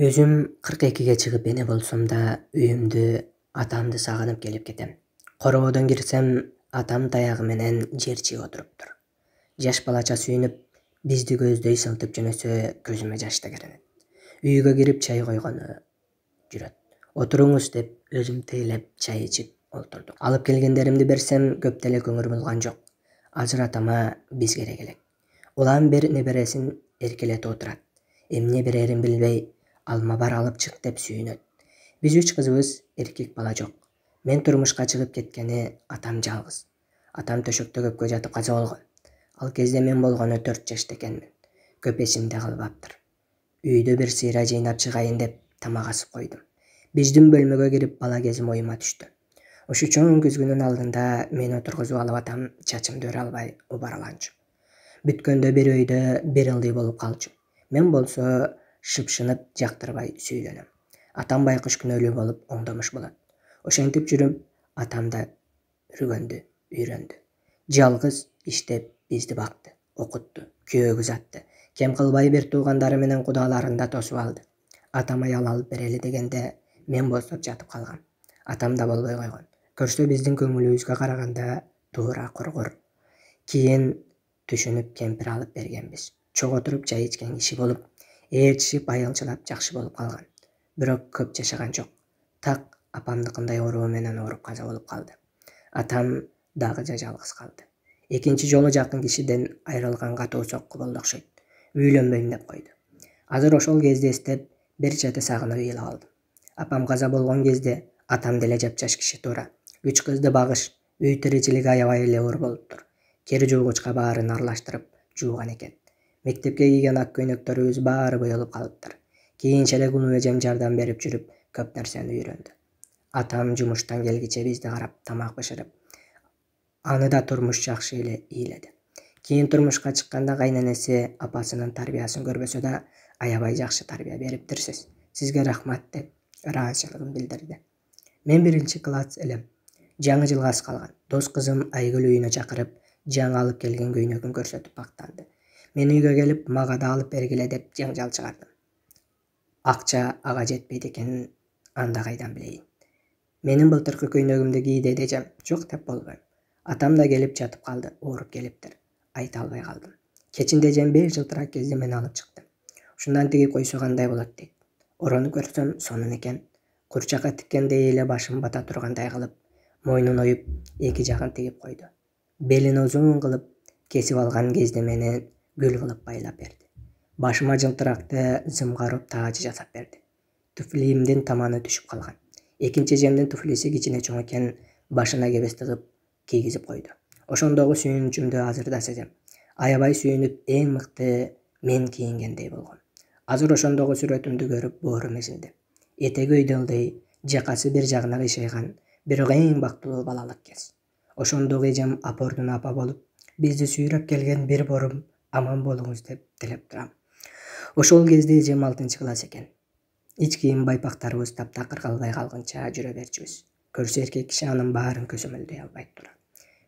Өзүм 42-ге чыгып эне болсом да үйүмдү, атамды сагынып келип кетем. Короодон кирсем, атам таягы менен жер чыйып отуруптур. Жаш балача сүйүнүп, бизди көздөй сылтып жөнөсө көзүмө жаш да керенет. Үйгө кирип чай койгону жүрөт. Отуруңуз деп өзүм тейлеп чай ичип олтурдук. Алып келгендеримди берсем көп деле көңүл булган жок. Азыр атама биз керек элек. Улам бир небересин эркелетип отурат. Эмне берерин билбей, алма бар алып чык деп сүйүнөт. Биз 3 кызыбыз, эркек бала жок. Мен турмушка чыгып кеткени атам жалгыз. Атам төшөктө көпкө жатып каза болгон. Ал кезде мен болгону 4 жашта экенмин. Көп эсимде калбаптыр. Үйдө бир сыйра жыйнап чыгайын деп тамак асып койдум. Биздин бөлмөгө кирип бала кезим оюма түштү. Ушу чоң күзгүнүн алдында мени отургузуп алып атам чачымды өрө албай убараланчу. Бүткөндө бир өйдө бир ылдый болуп калчу. Мен болсо шыпшынып жактырбай сүйлөнөм. Атам байкуш күнөөлүү болуп оңдомуш болот. Ошентип жүрүп атам да үргөндү, үйрөндү. Жалгыз иштеп бизди бакты, окутту, күйөөгө узатты. Кем кылбай бир туугандары менен кудаларын да тосуп алды. Атам аял алып берели дегенде мен босоп жатып калгам. Атам да болбой койгон. Көрсө биздин көңүлүбүзгө караганда туура кургур. Кийин түшүнүп кемпир алып бергенбиз. Чогуу отуруп чай ичкен киши болуп, ээрчишип айылчылап жакшы болуп калган. Бирок көп жашаган жок. Так апамдыкындай оору менен ооруп каза болуп калды. Атам дагы жалгыз калды. Экинчи жолу жакын кишиден айрылган катуу сокку болду окшойт. Үйлөнбөйм деп койду. Азыр ошол кезде эстеп бир чети сагынып ыйлап алдым. Апам каза болгон кезде атам деле жапжаш киши туура. 3 кызды багыш, үй тиричилиги аябай эле оор болуптур. Кир жуугучка баарын аралаштырып жууган экен. Мектепке кийген ак көйнөктөрүбүз баары боелуп калыптыр. Кийинчерээк улуу эжем жардам берип жүрүп көп нерсени үйрөндү. Атам жумуштан келгиче бизди карап тамак бышырып, аны да турмуш жакшы эле ыйлады. Кийин турмушка чыкканда кайненеси апасынын тарбиясын көрбөсө да аябай жакшы тарбия бериптирсиз. Сизге рахмат деп ыраазычылыгын билдирди. Мен 1-класс элем. Жаңы жылга аз калган. Дос кызым Айгүл үйүнө чакырып, жаңы алып келген көйнөгүн көрсөтүп мактанды. Мен үйгө келип, мага да алып бергиле деп жаңжал чыгардым. Акча ага жетпейт экенин анда кайдан билейин. Менин былтыркы көйнөгүмдү ки деди эжем. Жок деп болбойм. Атам да келип жатып калды, ооруп келиптир. Айта албай калдым. Кечинде эжем 5 жылтырак кезде мени алып чыкты. Ушундан тигип койсо кандай болот дейт. Орону көрсөм сонун экен. Курчакка тиккендей эле башым бата тургандай кылып, мойнун оюп, эки жагын тигип койду. Белин узун кылып кесип алган кездемени гүл кылып байлап берди. Башыма жылтыракты зымгаруп таажы жасап берди. Туфлийимдин таманы түшүп калган. Экинчи эжемдин туфлиси кичине чоң экен, башына кебес тыгып кийгизип койду. Ошондогу сүйүнүчүмдү азыр да сезем. Аябай сүйүнүп, эң мыкты мен кийингендей болгом. Азыр ошондогу сүрөтүмдү көрүп боорум эзилди. Этеги өйдө ылдый, жакасы бир жагына кыйшайган, бирок эң бактылуу балалык кез. Ошондогу эжем апордун апа болуп, бизди сүйрөп келген бир борум аман болуңуз деп тилеп турам. Ошол кезде эжем 6-класс экен. Ич кийим байпактарыбыз таптакыр калбай калгынча жүрө берчүбүз. Көрсө эркек киши анын баарын көзөмөлдөй албайт турат.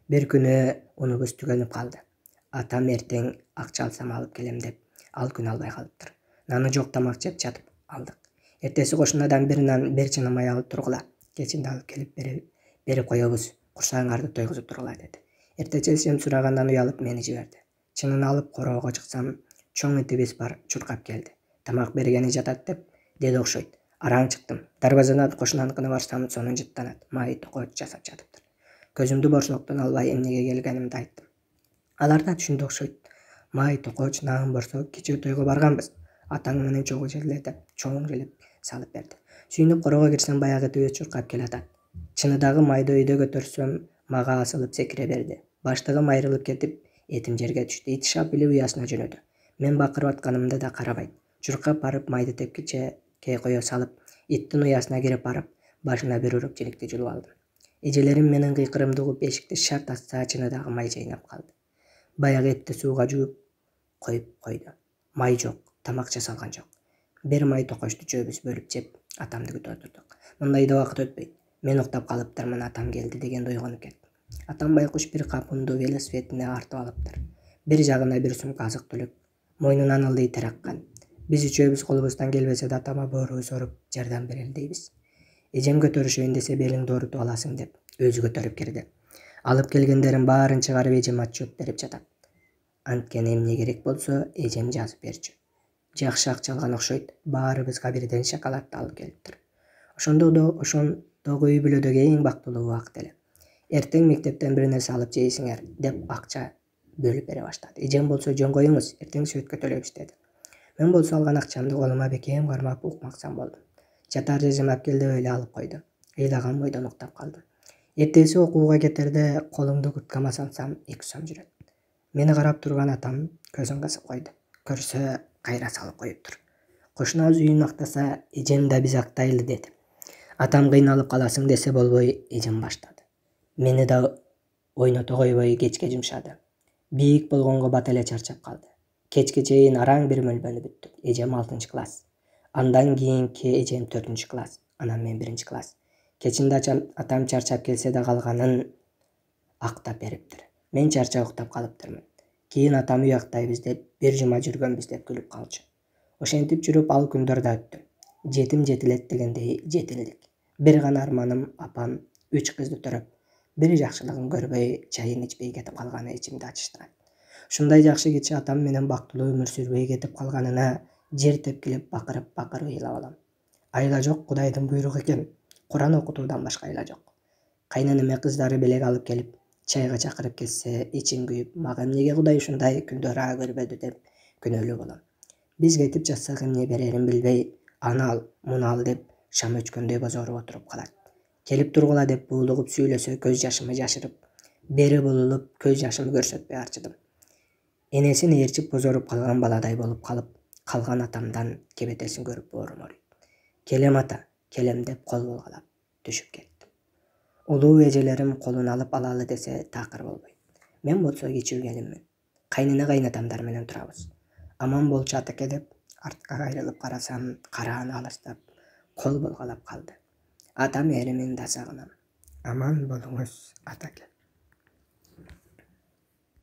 Бир күнү унубуз түгөнүп калды. Атам эртең акча алсам алып келем деп, ал күн албай калыптыр. Наны жок тамак жеп жатып алдык. Эртеси кошунадан бир нан, бир чына май алып тургула. Кечинде алып келип берип коебуз. Курсагыңарды тойгузуп тургула деди. Эртечи эжем сурагандан уялып мени жиберди. Чынын алып короого чыксам, чоң итибиз бар чуркап келди. Тамак бергени жатат деп деди окшойт. Араң чыктым. Дарбазадан кошунаныкына барсам, сонун жыттанат. Май токоч жасап жатыптыр. Көзүмдү борсоктон албай эмнеге келгенимди айттым. Алар да түшүндү окшойт. Май токоч, нан, борсок, кечээ тойго барганбыз. Атаң менен чогуу жерле деп чоң желеп салып берди. Сүйүнүп короого кирсем, баягы итибиз чуркап келатат. Чыныдагы майды өйдө көтөрсөм, мага асылып секире берди. Баштыгым айрылып кетип, этим жерге түштү. Ит шап эле уясына жөнөдү. Мен бакырып атканымды да карабайт. Чуркап барып майды тепкиче кое салып, иттин уясына кирип барып, башына бир уруп жиликти жулуп алдым. Эжелерим менин кыйкырымды угуп эшикти шарт ачса, чыныдагы май жайнап калды. Баягы этти сууга жууп коюп койду. Май жок, тамак жасалган жок. Бир май токочту жөөбүз бөлүп жеп, атамды күтүп отурдук. Мындайда убакыт өтпөйт. Мен уктап калыптырмын, атам келди дегенде ойгонуп кеттим. Атам байкуш бир кап унду велосипедине артып алыптыр. Бир жагына бир сумка азык-түлүк, мойнунан ылдый тераккан. Биз үчөөбүз колубуздан келбесе да атама боорубу соруп жардам берели дейбиз. Эжем көтөрүшөйүн десе белиңди оорутуп аласың деп өзү көтөрүп кирди. Алып келгендерин баарын чыгарып эжеме отчет берип жатат. Анткени эмне керек болсо эжем жазып берчү. Жакшы акча алган окшойт, баарыбызга бирден шоколадты алып келиптир. Ошондогу үй бүлөдөгү эң бактылуу убакыт эле. Эртең мектептен бир нерсе алып жейсиңер деп акча бөлүп бере баштады. Эжем болсо жөн коюңуз, эртең сөткө төлөйбүз деди. Мен болсо алган акчамды колума бекем кармап укмакчан болдум. Жатар жежем апкел деп эле алып койду. Ыйлаган бойдон уктап калдым. Эртеси окууга кетерде колумду курткама салсам 2 сом жүрөт. Мени карап турган атам көзүн кысып койду. Көрсө кайра салып коюптур. Кошунабыз үйүн актаса, эжем да биз актайлы деди. Атам кыйналып каласың десе болбой эжем баштады. Мени да ойното койбой кечке жумшады. Бийик болгонго бата эле чарчап калды. Кечке чейин араң бир мөлбөнү бүттүк. Эжем 6 класс. Андан кийинки эжем 4 класс. Анан мен 1 класс. Кечинде атам чарчап келсе да калганын актап бериптир. Мен чарчап уктап калыптырмын. Кийин атам үй актайбыз деп, бир жума жүргөнбүз деп күлүп калчу. Ошентип жүрүп ал күндөр да өттү. Жетим жетилет дегендей жетилдик. Бир гана арманым апам 3 кызды төрөп, бир жакшылыгын көрбөй, чайын ичпей кетип калганы ичимди ачыштырат. Ушундай жакшы кичи атам менен бактылуу өмүр сүрбөй кетип калганына жер тепкилеп бакырып ыйлап алам. Айла жок, Кудайдын буйругу экен. Куран окутуудан башка айла жок. Кайненеме кыздары белек алып келип, чайга чакырып кетсе, ичим күйүп, мага эмнеге Кудай ушундай күндөр көрбөдү деп күнөөлүү болом. Биз кетип жатсак эмне берерин билбей, аны ал, муну ал деп шам өчкөндөй бозоруп отуруп калат. Келип тургула деп буулугуп сүйлөсө көз жашымы жашырып, бери булулуп көз жашымы көрсөтпөй арчыдым. Энесин ээрчип бозоруп калган баладай болуп калган атамдан кебетесин көрүп боорум ооруйт. Келем ата, келем деп кол болгулап түшүп кеттим. Улуу эжелерим колун алып алалы десе такыр болбойт. Мен болсо кичүү келинмин. Кайнене кайнатамдар менен турабыз. Аман болчу атаке деп артка кайрылып карасам, карааны алыстап кол болголоп калды. Ата мээримин да сагынам. Аман болуңуз атаке.